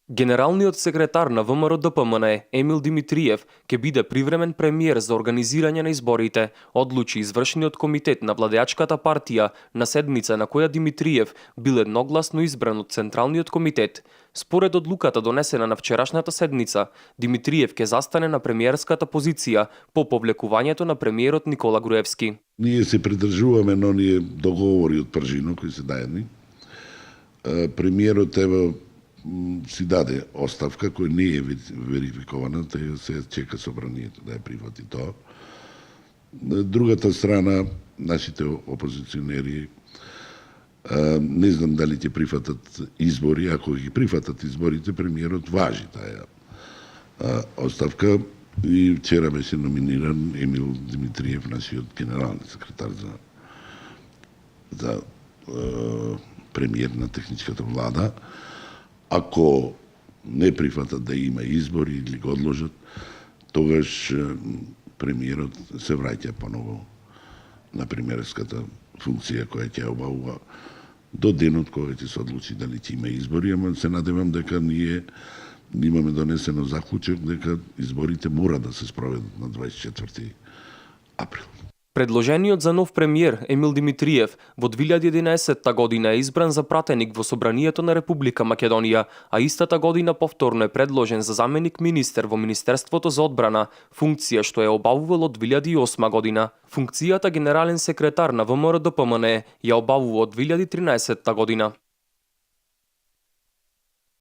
Генералниот секретар на ВМРО-ДПМНЕ Емил Димитриев ќе биде привремен премиер за организирање на изборите, одлучи извршниот комитет на владеачката партија на седница на која Димитриев бил едногласно избран од Централниот комитет. Според одлуката донесена на вчерашната седница, Димитриев ќе застане на премиерската позиција по повлекувањето на премиерот Никола Груевски. Ние се придржуваме на оние договори од пржино кои се даени. Премиерот си даде оставка која не е верификована, таа се чека собранието да ја прифати тоа. Другата страна, нашите опозиционери, не знам дали ќе прифатат избори, ако ги прифатат изборите, премиерот важи таа оставка и вчера беше номиниран Емил Димитриев, нашиот генерален секретар за премиер на техничката влада. Ако не прифатат да има избори или го одложат, тогаш премиерот се враќа поново на премиерската функција која ќе обавува до денот кога ќе се одлучи дали ќе има избори, ама се надевам дека ние имаме донесено заклучок дека изборите мора да се спроведат на 24 април. Предложениот за нов премиер Емил Димитриев во 2011 година е избран за пратеник во Собранието на Република Македонија, а истата година повторно е предложен за заменик министер во Министерството за одбрана, функција што е обавувал од 2008 година. Функцијата генерален секретар на ВМРО-ДПМНЕ ја обавува од 2013 година.